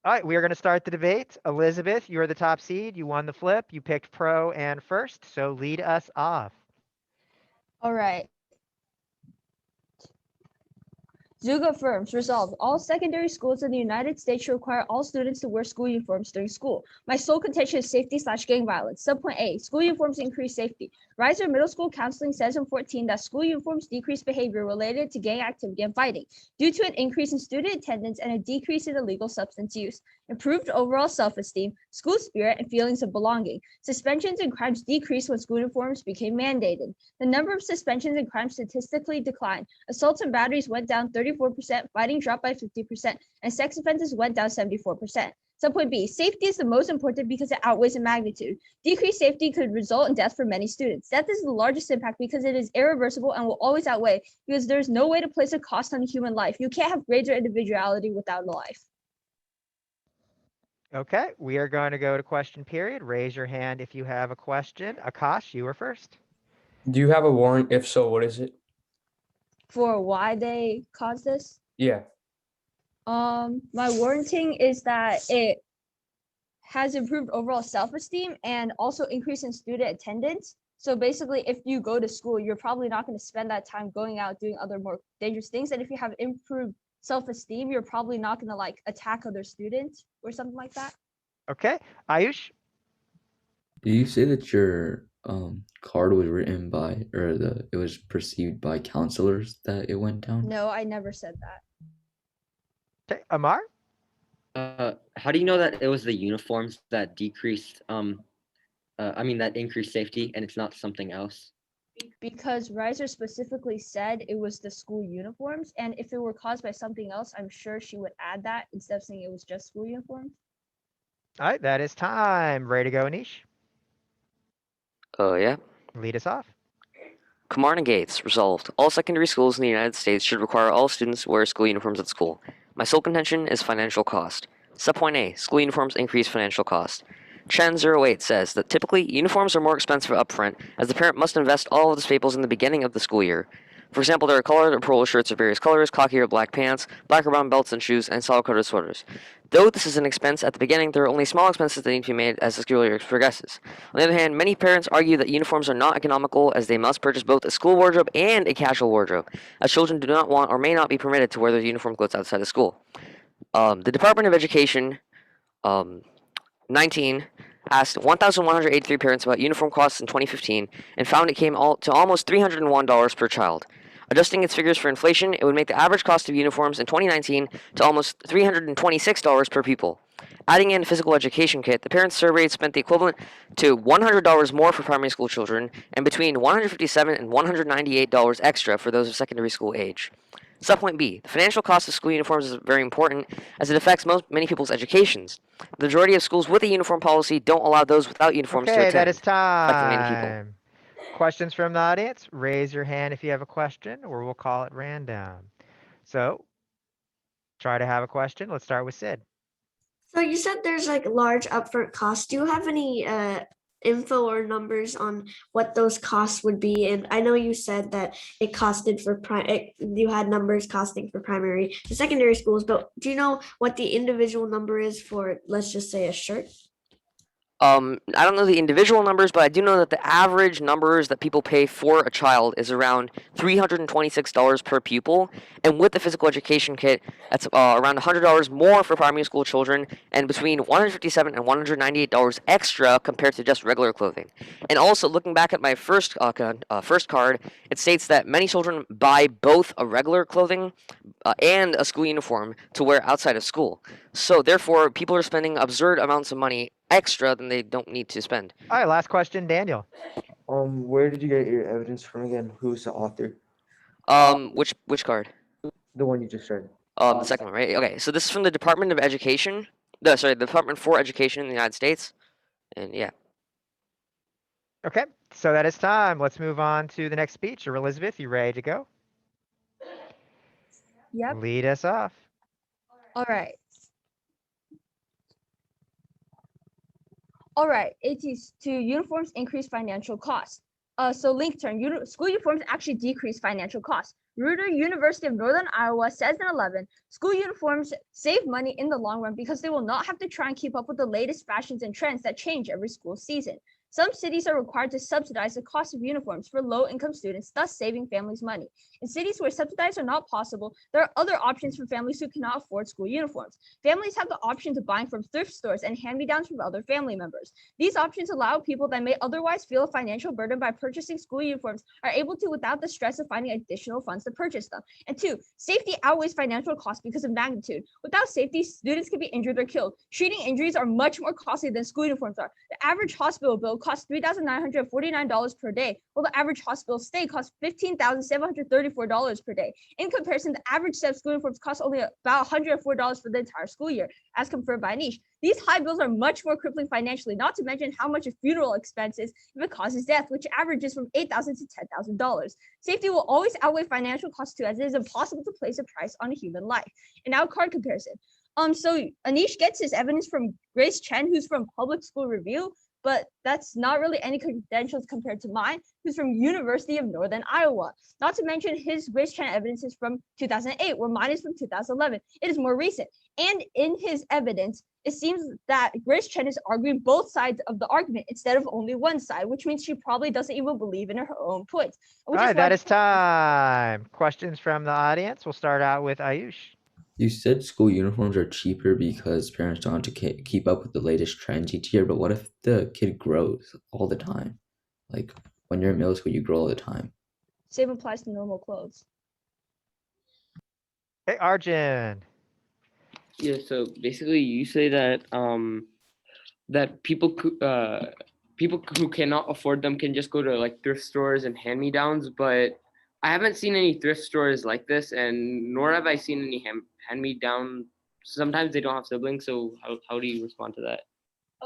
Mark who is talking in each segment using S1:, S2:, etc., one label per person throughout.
S1: All right, we are going to start the debate. Elizabeth, you're the top seed. You won the flip. You picked pro and first, so lead us off.
S2: All right. Zhuge affirms, resolved, all secondary schools in the United States should require all students to wear school uniforms during school. My sole contention is safety/gang violence. Subpoint A, school uniforms increase safety. Riser Middle School Counseling says in 14 that school uniforms decrease behavior related to gang activity and fighting due to an increase in student attendance and a decrease in illegal substance use. Improved overall self-esteem, school spirit, and feelings of belonging. Suspensions and crimes decreased when school uniforms became mandated. The number of suspensions and crimes statistically declined. Assaults and batteries went down 34%, fighting dropped by 50%, and sex offenses went down 74%. Subpoint B, safety is the most important because it outweighs in magnitude. Decreased safety could result in death for many students. Death is the largest impact because it is irreversible and will always outweigh because there's no way to place a cost on a human life. You can't have greater individuality without a life.
S1: Okay, we are going to go to question period. Raise your hand if you have a question. Akash, you were first.
S3: Do you have a warrant? If so, what is it?
S2: For why they caused this?
S3: Yeah.
S2: My warranting is that it has improved overall self-esteem and also increase in student attendance. So basically, if you go to school, you're probably not going to spend that time going out doing other more dangerous things. And if you have improved self-esteem, you're probably not going to like attack other students or something like that.
S1: Okay, Ayush.
S4: Do you say that your card was written by, or it was perceived by counselors that it went down?
S2: No, I never said that.
S1: Okay, Amar.
S5: How do you know that it was the uniforms that decreased, that increased safety and it's not something else?
S2: Because Riser specifically said it was the school uniforms, and if it were caused by something else, I'm sure she would add that instead of saying it was just school uniforms.
S1: All right, that is time. Ready to go, Anish?
S6: Yeah.
S1: Lead us off.
S6: Kumar negates. Resolved. All secondary schools in the United States should require all students to wear school uniforms at school. My sole contention is financial cost. Subpoint A. School uniforms increase financial cost. Chen08 says that typically uniforms are more expensive upfront as the parent must invest all of the staples in the beginning of the school year. For example, there are colored or polo shirts of various colors, khaki or black pants, black or brown belts and shoes, and solid-colored sweaters. Though this is an expense at the beginning, there are only small expenses that need to be made as the school year progresses. On the other hand, many parents argue that uniforms are not economical as they must purchase both a school wardrobe and a casual wardrobe, as children do not want or may not be permitted to wear their uniform clothes outside of school. The Department of Education, 19, asked 1,183 parents about uniform costs in 2015 and found it came to almost $301 per child. Adjusting its figures for inflation, it would make the average cost of uniforms in 2019 to almost $326 per pupil. Adding in a physical education kit, the parents surveyed spent the equivalent to $100 more for primary school children and between $157 and $198 extra for those of secondary school age. Subpoint B. The financial cost of school uniforms is very important as it affects many people's educations. The majority of schools with a uniform policy don't allow those without uniforms to
S1: Okay,
S6: attend,
S1: that is
S6: affecting many people.
S1: time. Questions from the audience? Raise your hand if you have a question, or we'll call it random. So, try to have a question. Let's start with Sid.
S7: So you said there's like large upfront costs. Do you have any info or numbers on what those costs would be? And I know you said that it costed for you had numbers costing for primary and secondary schools, but do you know what the individual number is for, let's just say, a shirt?
S6: I don't know the individual numbers, but I do know that the average numbers that people pay for a child is around $326 per pupil, and with the physical education kit, that's around $100 more for primary school children, and between $157 and $198 extra compared to just regular clothing. And also, looking back at my first card, it states that many children buy both a regular clothing and a school uniform to wear outside of school. So therefore, people are spending absurd amounts of money extra than they don't need to spend.
S1: All right, last question, Daniel.
S3: Where did you get your evidence from again? Who's the author?
S6: Which card?
S3: The one you just read.
S6: The second one, right? Okay, so this is from the Department of Education. The Department for Education in the United States. And yeah.
S1: Okay, so that is time. Let's move on to the next speech. Elizabeth, you ready to go?
S2: Yep.
S1: Lead us off.
S2: All right. All right, it is to uniforms increase financial costs. So link term, school uniforms actually decrease financial costs. Ruder University of Northern Iowa says in 11, school uniforms save money in the long run because they will not have to try and keep up with the latest fashions and trends that change every school season. Some cities are required to subsidize the cost of uniforms for low-income students, thus saving families money. In cities where subsidies are not possible, there are other options for families who cannot afford school uniforms. Families have the option of buying from thrift stores and hand-me-downs from other family members. These options allow people that may otherwise feel a financial burden by purchasing school uniforms are able to without the stress of finding additional funds to purchase them. And 2, safety outweighs financial costs because of magnitude. Without safety, students can be injured or killed. Treating injuries are much more costly than school uniforms are. The average hospital bill costs $3,949 per day, while the average hospital stay costs $15,734 per day. In comparison, the average set of school uniforms costs only about $104 for the entire school year, as confirmed by Anish. These high bills are much more crippling financially, not to mention how much a funeral expense is if it causes death, which averages from $8,000 to $10,000. Safety will always outweigh financial costs too, as it is impossible to place a price on a human life. And now card comparison. So Anish gets his evidence from Grace Chen, who's from Public School Review, but that's not really any credentials compared to mine, who's from University of Northern Iowa. Not to mention his Grace Chen evidence is from 2008, where mine is from 2011. It is more recent. And in his evidence, it seems that Grace Chen is arguing both sides of the argument instead of only one side, which means she probably doesn't even believe in her own points.
S1: All right, that is time. Questions from the audience. We'll start out with Ayush.
S4: You said school uniforms are cheaper because parents don't have to keep up with the latest trends each year, but what if the kid grows all the time? Like when you're in middle school, you grow all the time.
S2: Same applies to normal clothes.
S1: Hey, Arjun.
S8: Yeah, so basically you say that that people who cannot afford them can just go to like thrift stores and hand-me-downs, but I haven't seen any thrift stores like this, and nor have I seen any hand-me-down. Sometimes they don't have siblings, so how do you respond to that?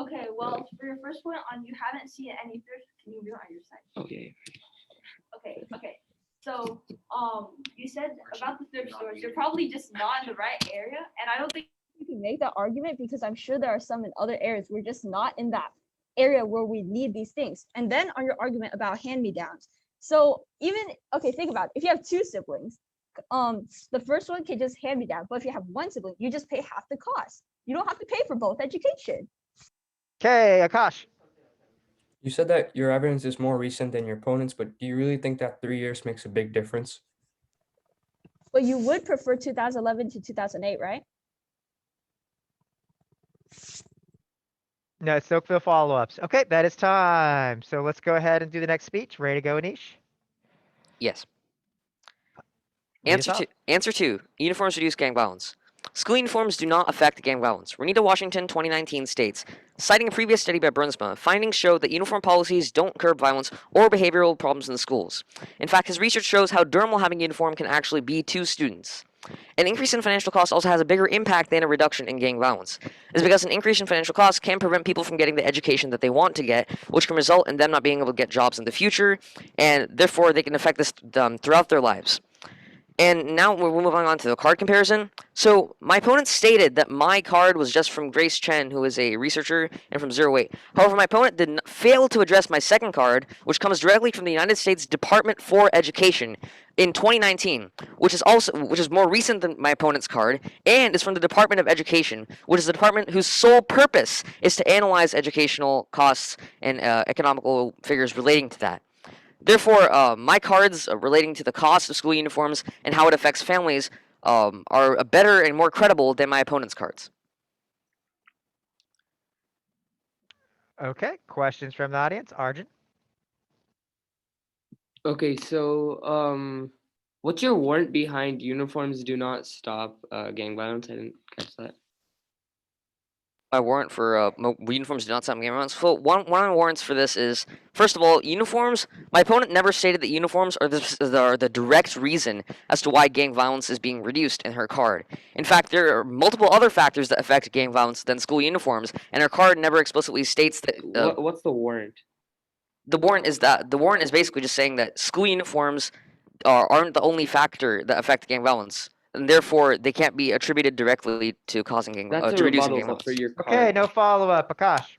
S2: Okay, well, for your first point on you haven't seen any thrift, can you mute on your side?
S8: Okay.
S2: Okay. So, you said about the thrift stores, you're probably just not in the right area, and I don't think you can make that argument because I'm sure there are some in other areas. We're just not in that area where we need these things. And then on your argument about hand-me-downs. So okay, think about it. If you have two siblings, the first one can just hand me down, but if you have one sibling, you just pay half the cost. You don't have to pay for both education.
S1: Okay, Akash.
S3: You said that your evidence is more recent than your opponent's, but do you really think that 3 years makes a big difference?
S2: But you would prefer 2011 to 2008, right?
S1: No, Stokeville follow-ups. Okay, that is time. So let's go ahead and do the next speech. Ready to go, Anish?
S6: Yes.
S1: Lead us off.
S6: Answer 2. Uniforms reduce gang violence. School uniforms do not affect gang violence. Renita Washington, 2019 states, citing a previous study by Brunsma, findings show that uniform policies don't curb violence or behavioral problems in the schools. In fact, his research shows how dermal having a uniform can actually be to students. An increase in financial costs also has a bigger impact than a reduction in gang violence. It's because an increase in financial costs can prevent people from getting the education that they want to get, which can result in them not being able to get jobs in the future, and therefore they can affect this throughout their lives. And now we're moving on to the card comparison. So my opponent stated that my card was just from Grace Chen, who is a researcher, and from 08. However, my opponent did not fail to address my second card, which comes directly from the United States Department for Education in 2019, which is more recent than my opponent's card, and is from the Department of Education, which is the department whose sole purpose is to analyze educational costs and economical figures relating to that. Therefore, my cards relating to the cost of school uniforms and how it affects families are better and more credible than my opponent's cards.
S1: Okay, questions from the audience. Arjun?
S8: Okay, so what's your warrant behind uniforms do not stop gang violence? I didn't catch that.
S6: My warrant for uniforms do not stop gang violence. So one of my warrants for this is, first of all, uniforms. My opponent never stated that uniforms are the direct reason as to why gang violence is being reduced in her card. In fact, there are multiple other factors that affect gang violence than school uniforms, and her card never explicitly states that.
S8: What's the warrant?
S6: The warrant is basically just saying that school uniforms aren't the only factor that affect gang violence, and therefore they can't be attributed directly to causing gang
S8: That's
S6: to
S8: a
S6: reducing
S8: rebuttal
S6: gang
S8: though,
S6: violence.
S8: for your
S1: Okay,
S8: card.
S1: no follow-up. Akash?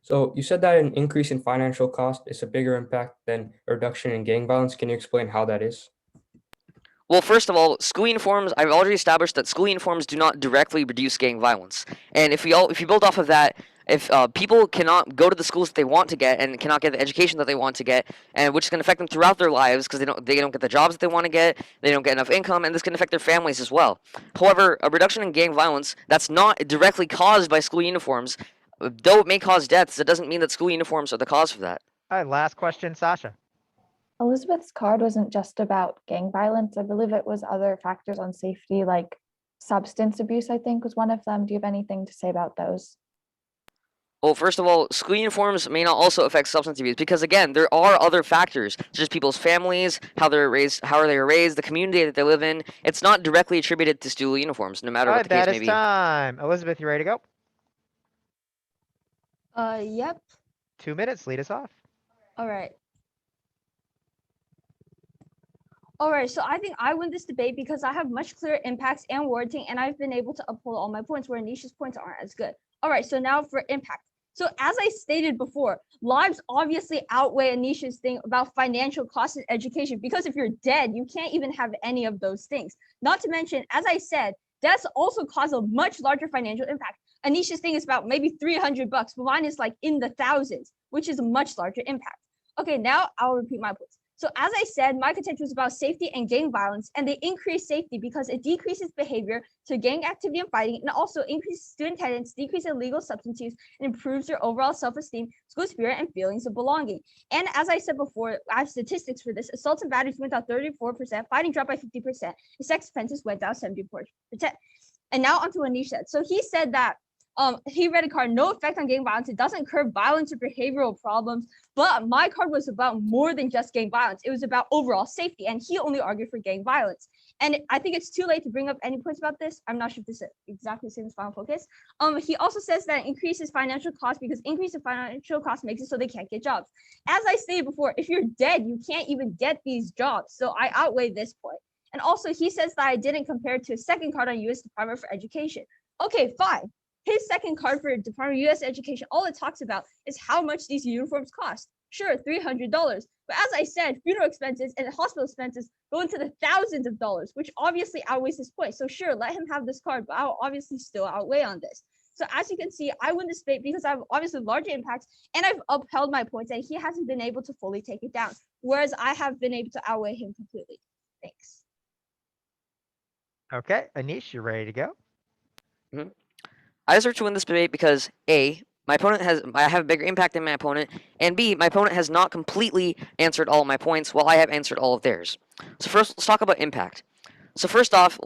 S3: So you said that an increase in financial cost is a bigger impact than a reduction in gang violence. Can you explain how that is?
S6: Well, first of all, school uniforms, I've already established that school uniforms do not directly reduce gang violence. And if you build off of that, if people cannot go to the schools that they want to get and cannot get the education that they want to get, and which can affect them throughout their lives because they don't get the jobs that they want to get, they don't get enough income, and this can affect their families as well. However, a reduction in gang violence that's not directly caused by school uniforms, though it may cause deaths, it doesn't mean that school uniforms are the cause for that.
S1: All right, last question, Sasha.
S9: Elizabeth's card wasn't just about gang violence. I believe it was other factors on safety, like substance abuse, I think was one of them. Do you have anything to say about those?
S6: Well, first of all, school uniforms may not also affect substance abuse because, again, there are other factors, such as people's families, how they are raised, the community that they live in. It's not directly attributed to school uniforms, no matter
S1: All
S6: what
S1: right,
S6: the case
S1: that
S6: may
S1: is
S6: be.
S1: time. Elizabeth, you ready to go?
S2: Yep.
S1: 2 minutes. Lead us off.
S2: All right. All right, so I think I win this debate because I have much clearer impacts and wording, and I've been able to uphold all my points where Anish's points aren't as good. All right, so now for impact. So as I stated before, lives obviously outweigh Anish's thing about financial costs in education because if you're dead, you can't even have any of those things. Not to mention, as I said, deaths also cause a much larger financial impact. Anisha's thing is about maybe $300, but mine is like in the thousands, which is a much larger impact. Okay, now I'll repeat my points. So as I said, my contention was about safety and gang violence, and they increase safety because it decreases behavior to gang activity and fighting, and also increases student attendance, decreases illegal substance use, and improves their overall self-esteem, school spirit, and feelings of belonging. And as I said before, I have statistics for this. Assaults and batteries went down 34%, fighting dropped by 50%, and sex offenses went down 74%. And now onto what Anish said. So he said that he read a card, no effect on gang violence. It doesn't curb violence or behavioral problems. But my card was about more than just gang violence. It was about overall safety. And he only argued for gang violence. And I think it's too late to bring up any points about this. I'm not sure if this is exactly the same as Final Focus. He also says that it increases financial costs because increase in financial costs makes it so they can't get jobs. As I stated before, if you're dead, you can't even get these jobs. So I outweigh this point. And also he says that I didn't compare it to a second card on U.S. Department for Education. Okay, fine. His second card for Department of U.S. Education, all it talks about is how much these uniforms cost. Sure, $300. But as I said, funeral expenses and hospital expenses go into the thousands of dollars, which obviously outweighs his point. So sure, let him have this card, but I'll obviously still outweigh on this. So as you can see, I win this debate because I have obviously larger impacts and I've upheld my points and he hasn't been able to fully take it down, whereas I have been able to outweigh him completely. Thanks.
S1: Okay, Anish, you ready to go?
S6: I deserve to win this debate because A, I have a bigger impact than my opponent, and B, my opponent has not completely answered all of my points while I have answered all of theirs. So first, let's talk about impact. So first off,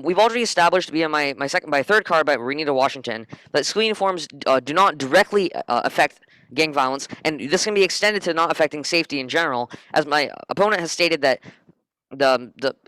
S6: we've already established via my third card by Renita Washington that school uniforms do not directly affect gang violence, and this can be extended to not affecting safety in general, as my opponent has stated that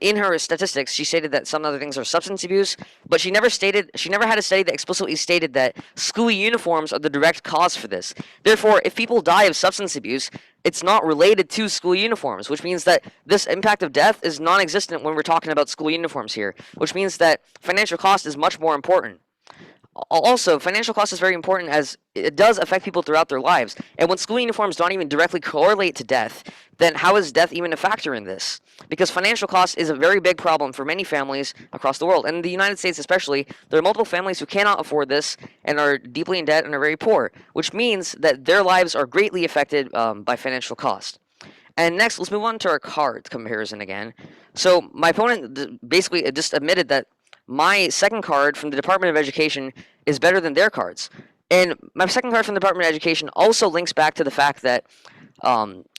S6: in her statistics, she stated that some other things are substance abuse, but she never had a study that explicitly stated that school uniforms are the direct cause for this. Therefore, if people die of substance abuse, it's not related to school uniforms, which means that this impact of death is non-existent when we're talking about school uniforms here, which means that financial cost is much more important. Also, financial cost is very important as it does affect people throughout their lives. And when school uniforms don't even directly correlate to death, then how is death even a factor in this? Because financial cost is a very big problem for many families across the world. And in the United States especially, there are multiple families who cannot afford this and are deeply in debt and are very poor, which means that their lives are greatly affected by financial cost. And next, let's move on to our card comparison again. So my opponent basically just admitted that my second card from the Department of Education is better than their cards. And my second card from the Department of Education also links back to the fact that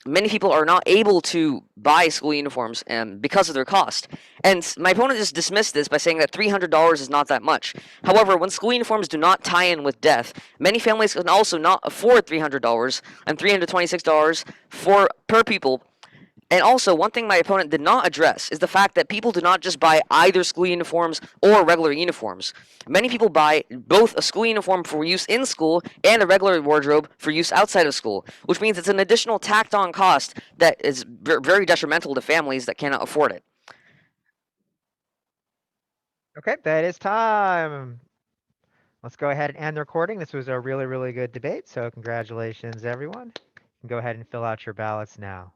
S6: many people are not able to buy school uniforms because of their cost. And my opponent just dismissed this by saying that $300 is not that much. However, when school uniforms do not tie in with death, many families can also not afford $300 and $326 per pupil. And also, one thing my opponent did not address is the fact that people do not just buy either school uniforms or regular uniforms. Many people buy both a school uniform for use in school and a regular wardrobe for use outside of school, which means it's an additional tacked-on cost that is very detrimental to families that cannot afford it.
S1: Okay, that is time. Let's go ahead and end the recording. This was a really, really good debate, so congratulations, everyone. You can go ahead and fill out your ballots now.